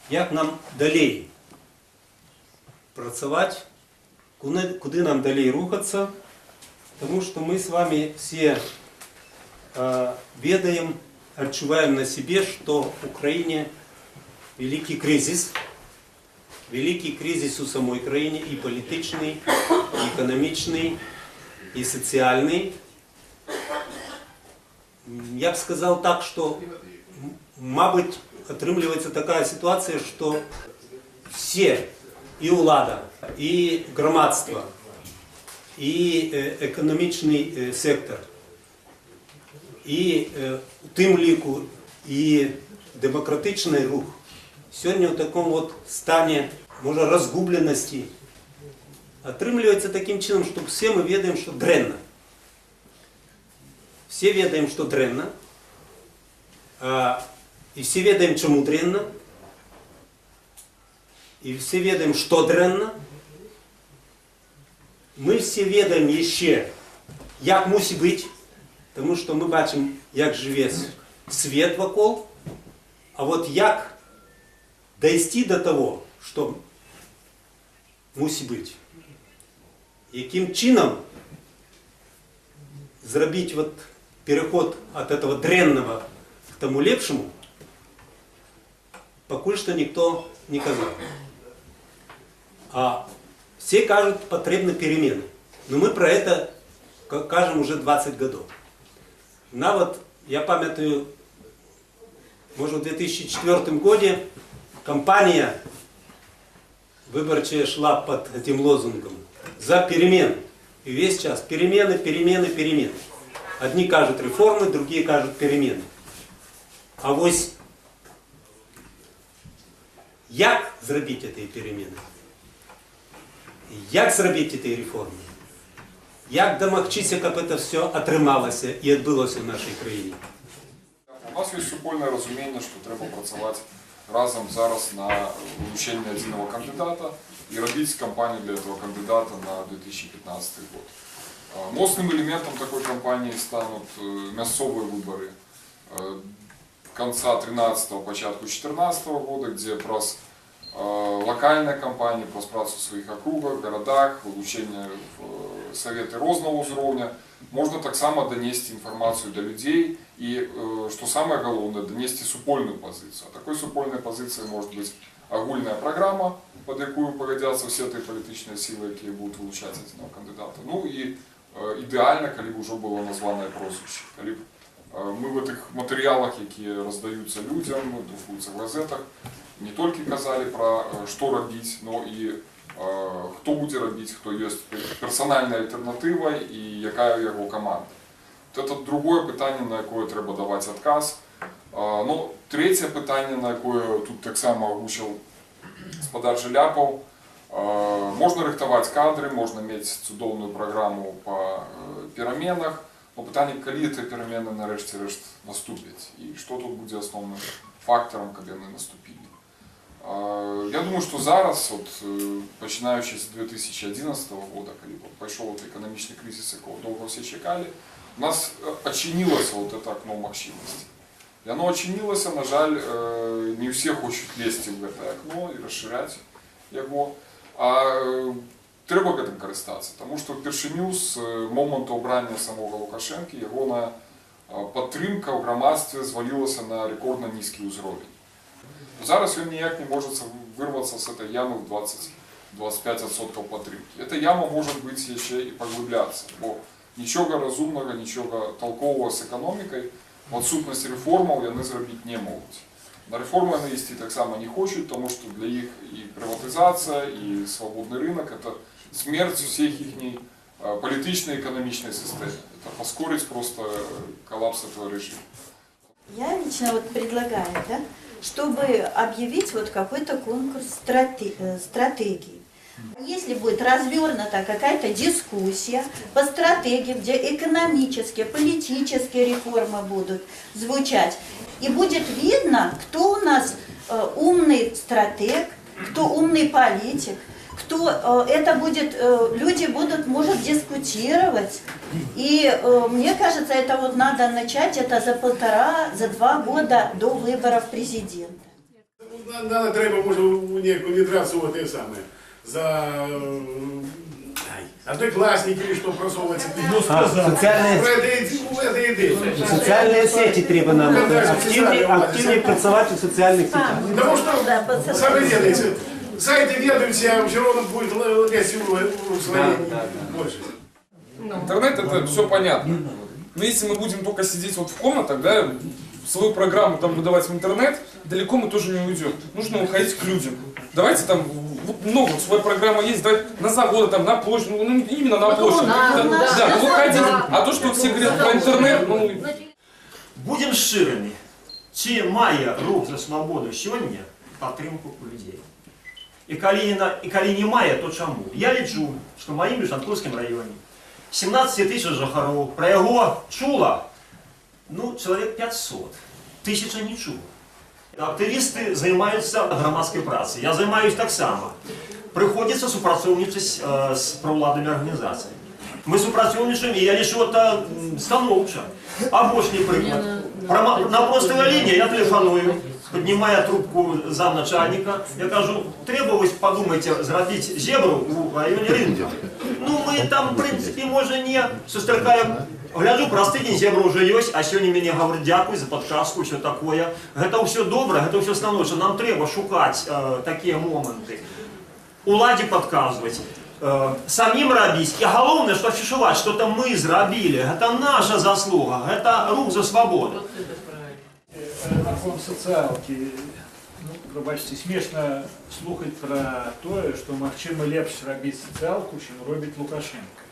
як нам далі працювати, куди нам далі рухатися, тому що ми з вами всі ведаем, отчуваем на себе, что в Украине великий кризис у самой країни, и политичный, и экономичный, и социальный. Я б сказал так, что, мабуть, отрымливается такая ситуация, что все, и влада, и громадство, и экономичный сектор, і тим ліку, і демократичний рух сьогодні в такому от стані, може, розгубленості, отримується таким чином, що всі ми ведаємо, що дренно. Всі ведаємо, що дренно, і всі ведаємо, чому дренно, і всі ведаємо, що дренно. Ми всі ведаємо ще, як мусить бути. Тому що ми бачимо, як живе світ вокруг, а от як дійти до того, що мусить бути, яким чином зробити от переход від этого дренного к тому лепшему, поки що ніхто не казав. А всі кажуть, потрібні переміни. Но ми про це кажемо вже 20 років. Вот, я памятаю, может, в 2004 году кампания выборчая шла под этим лозунгом «За перемены». И весь час перемены, перемены, перемены. Одни кажут реформы, другие кажут перемены. А ось як зробити ці перемени? Як зробити ці реформи? Як домогтися, щоб це все отрималося і відбулося в нашій країні? У нас є супольне розуміння, що треба працювати разом зараз на вилучення єдиного кандидата і робити кампанію для цього кандидата на 2015 год. Моцним елементом такої кампанії стануть місцеві вибори кінця 13-го, початку 14-го року, де якраз локальная кампания по працу в своих округах, городах, вилучення в советы разного уровня. Можно так само донести информацию до людей и, что самое главное, донести супольную позицию. А такой супольной позицией может быть огульная программа, под якую погодятся все ті політичні сили, які будуть вилучати цього кандидата. Ну і ідеально, коли б вже було назване прозвище. Коли б ми в цих матеріалах, які роздаються людям, друкуються в газетах, не тільки казали про що робити, але і хто буде робити, хто є персональна альтернатива і яка його команда. Це друге питання, на яке треба давати відказ. Ну, третє питання, на яке тут так само озвучив господар Желяпов. Можна рихтувати кадри, можна мати чудовну програму по переменах, але питання, коли ці перемени нарешті-решт наступлять і що тут буде основним фактором, коли вони наступили. Я думаю, что зараз, от, починаючи з 2011 года, коли пішов економічний кризис, якого довго всі чекали, у нас очинилося вот это окно можливості. І воно очинилося, на жаль, не всі хочуть лізти в це окно і розширяти його. А треба цим користатися, тому що вперше з моменту обрання самого Лукашенка його підтримка в громадстві звалилася на рекордно низький уровень. Зараз він ніяк не може вирватися з цієї ями в 20-25% підтримки. Ця яма може бути ще і поглиблятися, бо нічого розумного, нічого толкового з економікою, відсутність реформів вони зробити не можуть. На реформи вони йти так само не хочуть, тому що для них і приватизація, і свободний ринок – це смерть всіх їхньої політичної і економічної системи. Це поскорить просто колапс цього режиму. Я лично вот предлагаю, да, чтобы объявить вот какой-то конкурс стратегий. Если будет развернута какая-то дискуссия по стратегии, где экономические, политические реформы будут звучать, и будет видно, кто у нас умный стратег, кто умный политик, кто это будет, люди будут, может, дискутировать. И мне кажется, это вот надо начать это за 1,5-2 года до выборов президента. Надо треба, може, некую відразу те саме. За одноклассники, что просовывается. Ну, социальные сети треба нам активнее працевать у социальных сетях. Потому что, сами ведаете, сайты ведаются, все равно будет лезть в усвоение больше. Интернет это все понятно. Но если мы будем только сидеть вот в комнатах, да, свою программу там выдавать в интернет, далеко мы тоже не уйдем. Нужно выходить к людям. Давайте там, вот много, своя программа есть, давайте на заводы, там, на площадь, ну именно на площадь. Да, выходить. А то, что все говорят про интернет, ну... Будем щирими, чи має рух за свободу сьогодні підтримку у людей? І коли не має, то чому? Я лічу, що в моїм Шанкурському районі 17 тисяч жихарів, про його чуло, ну, чоловік 500, 1000 не чуло. Активісти займаються громадською працею, я займаюся так само. Приходиться співпрацювати з провладними організаціями. Ми співпрацюємо, і я лишу це становче. Абошній приклад. На простій лінії я телефоную, піднімаю трубку замначальника, я кажу, треба ось подумайте зробити зебру у районі ринку. Ну ми там, в принципі, може не, зустрікаємо. Гляджу, простий день зебра вже є, а сьогодні мені говорять, дякую за підказку, все таке. Це все добре, це все становиться. Нам треба шукати такі моменти. Уладі підказувати. Самим робить. И главное, что афишевать, что это мы зробили, это наша заслуга, это рух за свободу. На фон соціалки, ну, пробачте, смішно слухати про те, що магчимо лепше робити соціалку, чим робить Лукашенко,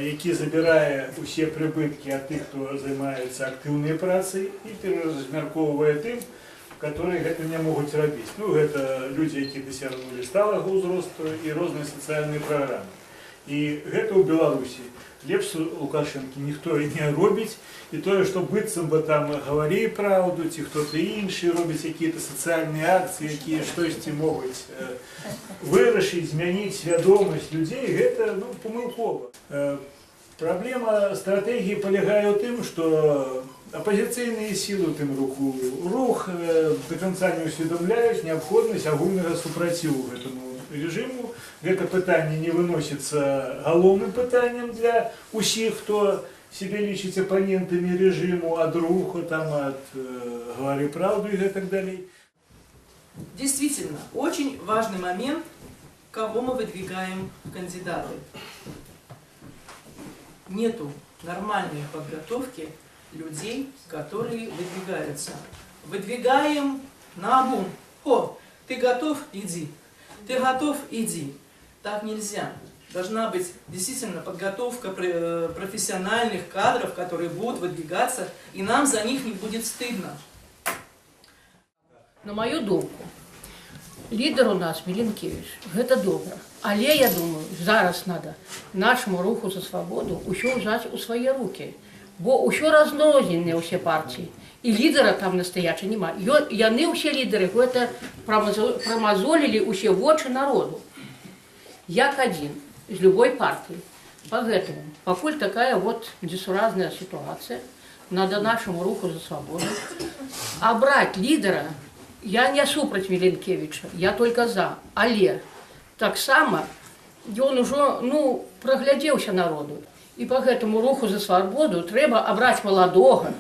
який забирає усі прибутки від тих, хто займається активною працею і перерозмірковує тим, которые гэта не могуць рабіць. Ну, гэта людзі, які дасягнулі сталага ўзросту і розныя сацыяльныя праграмы. І гэта ў Беларусі. Лепш Лукашенко ніхто і не робіць, і тое, што быццам бы там гаварі праўду, ці хто-то іншы робіць якія-то сацыяльныя акцыі, якія штосьці могуць вырашыць, змяніць свядомасць людзей, гэта, ну, памылкова. Праблема стратэгіі палягае ў тым, што оппозиционные силы тым рух до конца не усведомляют необходимость агульнага супраціву гэтаму режиму. Гэта пытанне не выносится галоўным пытаннем для усіх, хто себе лічыць оппонентами режиму, от руху, там, от «Говори правду» и так далее. Действительно, очень важный момент, кого мы выдвигаем в кандидаты. Нету нормальной подготовки людей, которые выдвигаются. Выдвигаем наобум. О, ты готов? Иди. Ты готов? Иди. Так нельзя. Должна быть действительно подготовка профессиональных кадров, которые будут выдвигаться, и нам за них не будет стыдно. На мою думку, лідер у нас Міленкевич, гэта добра. Але я думаю, зараз надо нашему руху за свободу ўсё ўзяць у свае руки. Бо ўсё разнойдзеныя ўсе партіі. І лідера там настояча няма. Яны ўсе лідеры гэта прамазолілі ўсе вочы народу. Як адзін, з любой партыі. Поэтому, пакуль такая вот несуразная ситуация, надо нашему руху за свободу абраць лідера. Я не супраць Міленкевича, я только за. Але таксама ён ужо, ну, праглядзеўся народу. І по гэтаму руху за свободу трэба абраць маладога,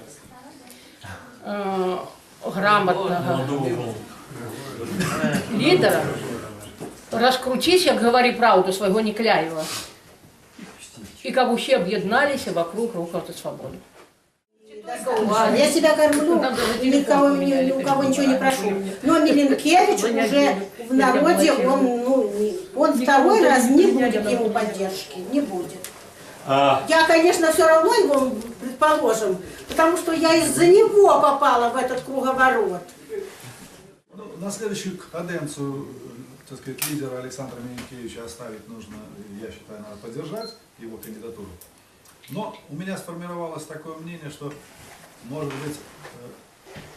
грамотнага лідера, раскруціць, як «Говори правду», свайго Некляева, і каб усе аб'ядналіся вокруг руху за свободу. Я себя кормлю, ни у кого ничего не прошу. Но Миленкевич уже в народе, он второй раз не будет ему поддержки, не будет. Я, конечно, все равно его, предположим, потому что я из-за него попала в этот круговорот. На следующую каденцию, так сказать, лидера Александра Миленкевича оставить нужно, я считаю, надо поддержать его кандидатуру. Но у меня сформировалось такое мнение, что, может быть,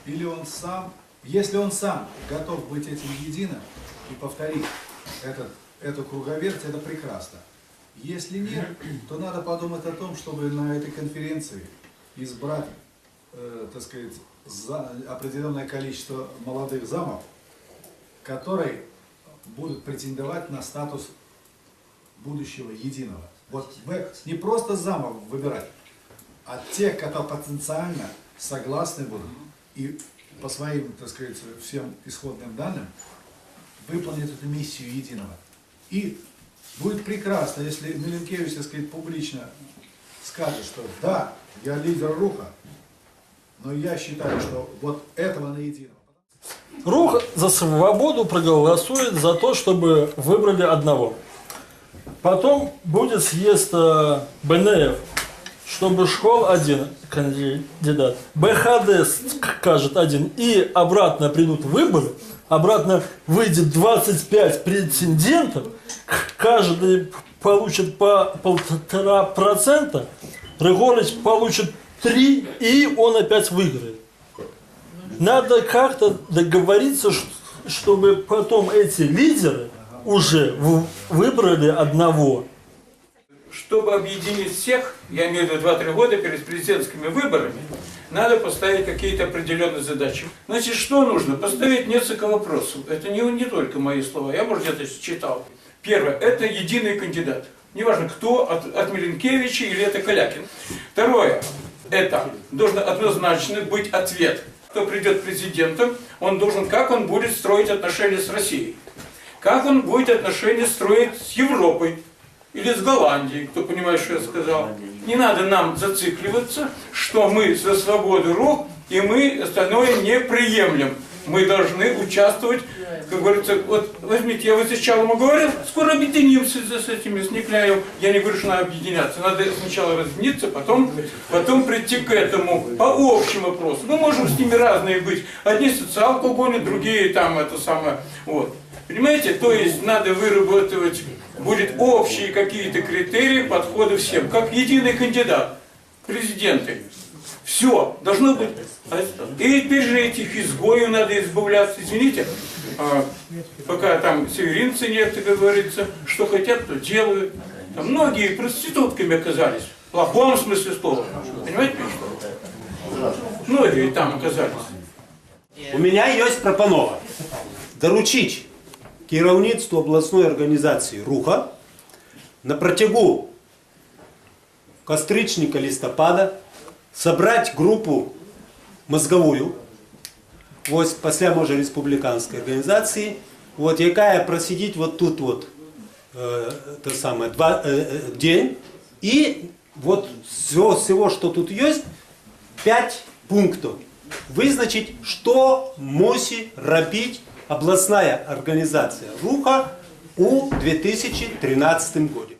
или он сам, если он сам готов быть этим единым и повторить эту круговерть, это прекрасно. Если нет, то надо подумать о том, чтобы на этой конференции избрать, так сказать, определенное количество молодых замов, которые будут претендовать на статус будущего единого. Вот вы не просто замов выбирать, а тех, которые потенциально согласны будут и по своим, так сказать, всем исходным данным выполнят эту миссию единого. И будет прекрасно, если Миленкевич, так сказать, публично скажет, что да, я лидер Руха, но я считаю, что вот этого на единого. Рух за свободу проголосует за то, чтобы выбрали одного. Потом будет съезд БНФ, чтобы шел один кандидат, БХД скажет один, и обратно придут выборы, обратно выйдет 25 претендентов, каждый получит по 1,5%, Григорьевич получит 3, и он опять выиграет. Надо как-то договориться, чтобы потом эти лидеры уже выбрали одного. Чтобы объединить всех, я имею в виду 2-3 года перед президентскими выборами, надо поставить какие-то определенные задачи. Значит, что нужно? Поставить несколько вопросов. Это не только мои слова, я, может, где-то читал. Первое, это единый кандидат. Неважно, кто, от Миленкевича или это Калякин. Второе, это должен однозначно быть ответ. Кто придет президентом, он должен, как он будет строить отношения с Россией. Как он будет отношения строить с Европой или с Голландией, кто понимает, что я сказал. Не надо нам зацикливаться, что мы за свободу Рух, и мы остальное не приемлем. Мы должны участвовать, как говорится, вот возьмите, я вот сначала ему говорил, скоро объединимся с этими, с Никляем. Я не говорю, что надо объединяться, надо сначала разъединиться, потом прийти к этому по общим вопросам. Мы можем с ними разные быть. Одни социалку гонят, другие там это самое. Вот. Понимаете, то есть надо выработать, будет общие какие-то критерии подхода всем, как единый кандидат, президенты. Все, должно быть. И теперь же этих изгоев надо избавляться. Извините, пока там северинцы нет, как говорится, что хотят, то делают. Там многие проститутками оказались, в плохом смысле слова. Понимаете, что? Многие там оказались. У меня есть пропанова. Доручить керівництву обласної організації Руха на протягу кастричника-листопада собрать группу мозговую, ось після, може, республіканської організації, вот, якая просидить вот тут вот, то самое, день, и вот всего, что тут есть, 5 пунктов. Визначить, что мусить робить областная организация Руха у 2013 году.